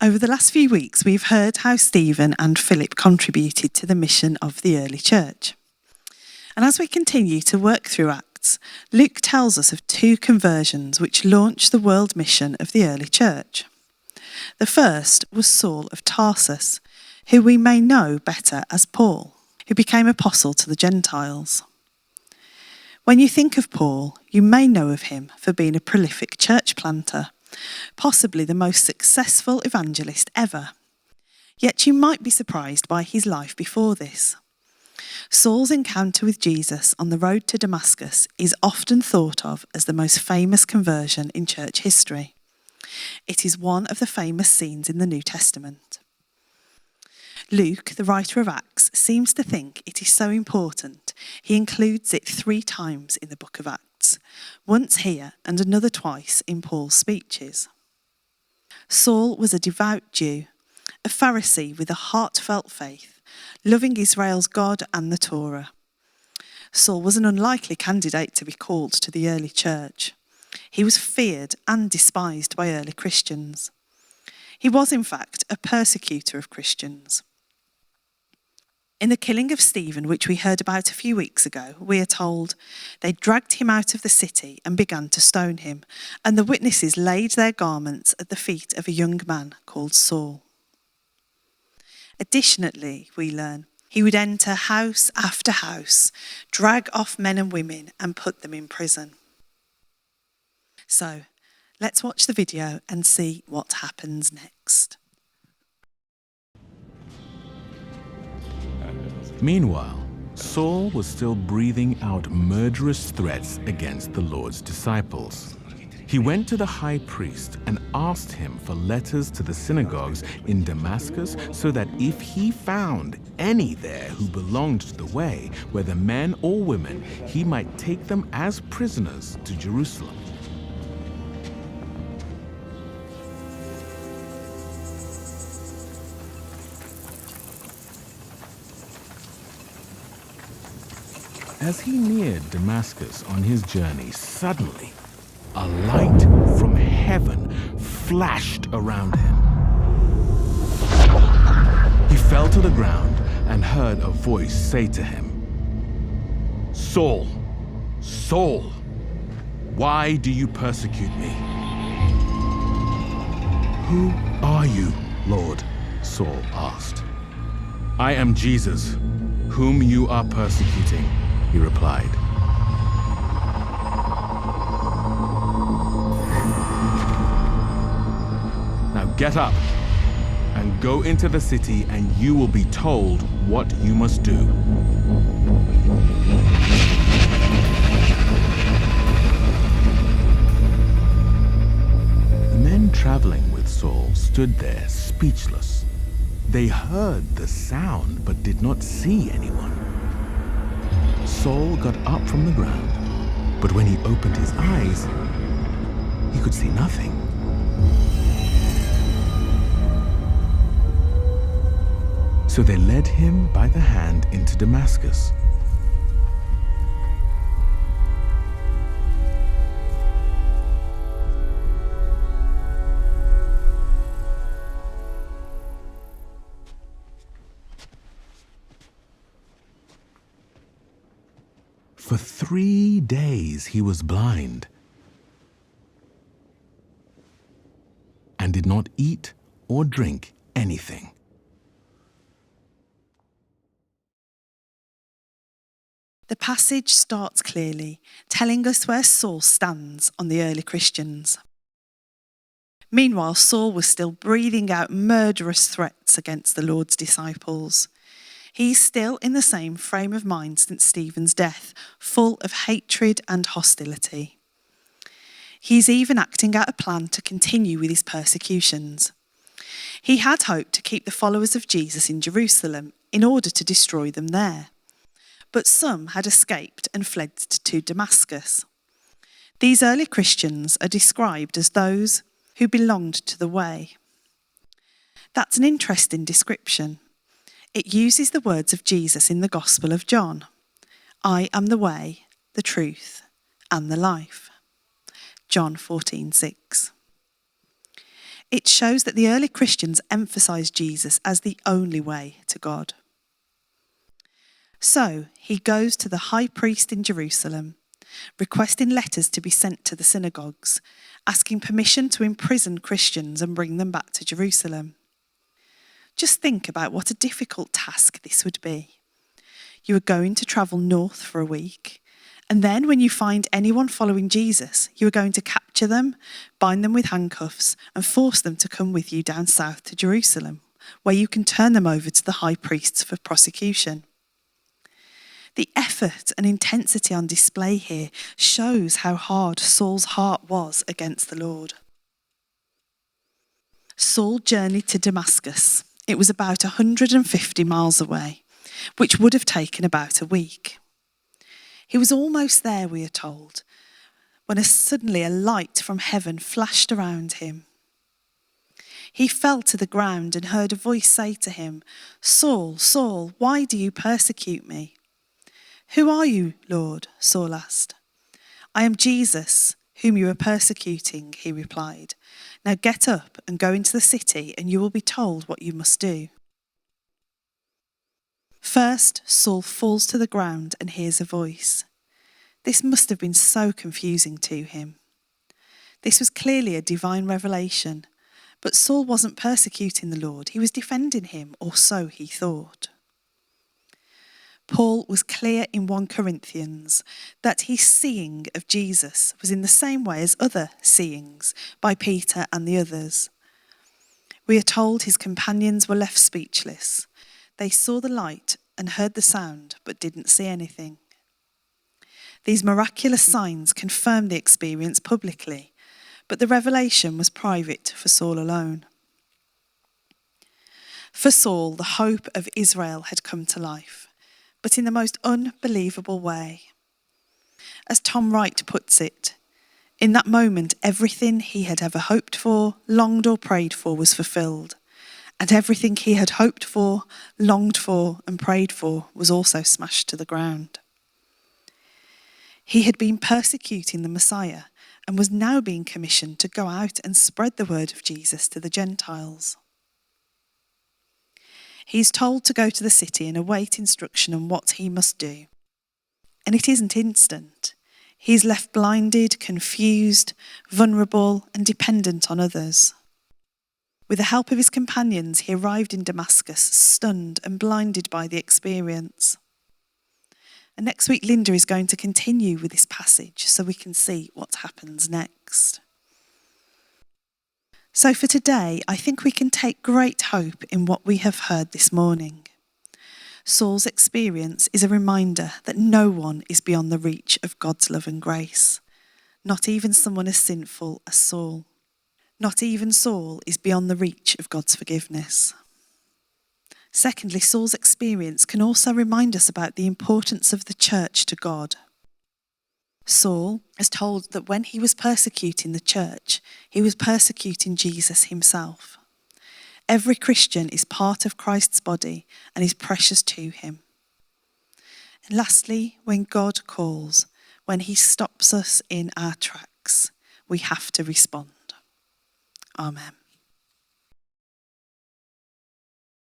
Over the last few weeks, we've heard how Stephen and Philip contributed to the mission of the early church. And as we continue to work through Acts, Luke tells us of two conversions which launched the world mission of the early church. The first was Saul of Tarsus, who we may know better as Paul, who became apostle to the Gentiles. When you think of Paul, you may know of him for being a prolific church planter, possibly the most successful evangelist ever. Yet you might be surprised by his life before this. Saul's encounter with Jesus on the road to Damascus is often thought of as the most famous conversion in church history. It is one of the famous scenes in the New Testament. Luke, the writer of Acts, seems to think it is so important he includes it 3 times in the book of Acts, once here and another twice in Paul's speeches. Saul was a devout Jew, a Pharisee with a heartfelt faith, loving Israel's God and the Torah. Saul was an unlikely candidate to be called to the early church. He was feared and despised by early Christians. He was, in fact, a persecutor of Christians. In the killing of Stephen, which we heard about a few weeks ago, we are told they dragged him out of the city and began to stone him, and the witnesses laid their garments at the feet of a young man called Saul. Additionally, we learn he would enter house after house, drag off men and women, and put them in prison. So, let's watch the video and see what happens next. Meanwhile, Saul was still breathing out murderous threats against the Lord's disciples. He went to the high priest and asked him for letters to the synagogues in Damascus so that if he found any there who belonged to the way, whether men or women, he might take them as prisoners to Jerusalem. As he neared Damascus on his journey, suddenly a light from heaven flashed around him. He fell to the ground and heard a voice say to him, "Saul, Saul, why do you persecute me?" "Who are you, Lord?" Saul asked. "I am Jesus, whom you are persecuting," he replied. "Now get up and go into the city, and you will be told what you must do." The men traveling with Saul stood there speechless. They heard the sound but did not see anyone. Saul got up from the ground, but when he opened his eyes, he could see nothing. So they led him by the hand into Damascus. For 3 days he was blind and did not eat or drink anything. The passage starts clearly, telling us where Saul stands on the early Christians. Meanwhile, Saul was still breathing out murderous threats against the Lord's disciples. He's still in the same frame of mind since Stephen's death, full of hatred and hostility. He's even acting out a plan to continue with his persecutions. He had hoped to keep the followers of Jesus in Jerusalem in order to destroy them there. But some had escaped and fled to Damascus. These early Christians are described as those who belonged to the way. That's an interesting description. It uses the words of Jesus in the Gospel of John. "I am the way, the truth, and the life." John 14:6. It shows that the early Christians emphasised Jesus as the only way to God. So he goes to the high priest in Jerusalem, requesting letters to be sent to the synagogues, asking permission to imprison Christians and bring them back to Jerusalem. Just think about what a difficult task this would be. You are going to travel north for a week, and then when you find anyone following Jesus, you are going to capture them, bind them with handcuffs, and force them to come with you down south to Jerusalem, where you can turn them over to the high priests for prosecution. The effort and intensity on display here shows how hard Saul's heart was against the Lord. Saul journeyed to Damascus. It was about 150 miles away, which would have taken about a week. He was almost there, we are told, when suddenly a light from heaven flashed around him. He fell to the ground and heard a voice say to him, "Saul, Saul, why do you persecute me?" "Who are you, Lord?" Saul asked. "I am Jesus, whom you are persecuting," he replied. "Now get up and go into the city, and you will be told what you must do." First, Saul falls to the ground and hears a voice. This must have been so confusing to him. This was clearly a divine revelation, but Saul wasn't persecuting the Lord, he was defending him, or so he thought. Paul was clear in 1 Corinthians that his seeing of Jesus was in the same way as other seeings by Peter and the others. We are told his companions were left speechless. They saw the light and heard the sound, but didn't see anything. These miraculous signs confirmed the experience publicly, but the revelation was private for Saul alone. For Saul, the hope of Israel had come to life, but in the most unbelievable way. As Tom Wright puts it, in that moment, everything he had ever hoped for, longed or prayed for was fulfilled, and everything he had hoped for, longed for, and prayed for was also smashed to the ground. He had been persecuting the Messiah and was now being commissioned to go out and spread the word of Jesus to the Gentiles. He's told to go to the city and await instruction on what he must do. And it isn't instant. He's left blinded, confused, vulnerable, and dependent on others. With the help of his companions, he arrived in Damascus, stunned and blinded by the experience. And next week, Linda is going to continue with this passage so we can see what happens next. So for today, I think we can take great hope in what we have heard this morning. Saul's experience is a reminder that no one is beyond the reach of God's love and grace, not even someone as sinful as Saul. Not even Saul is beyond the reach of God's forgiveness. Secondly, Saul's experience can also remind us about the importance of the church to God. Saul is told that when he was persecuting the church, he was persecuting Jesus himself. Every Christian is part of Christ's body and is precious to him. And lastly, when God calls, when he stops us in our tracks, we have to respond. Amen.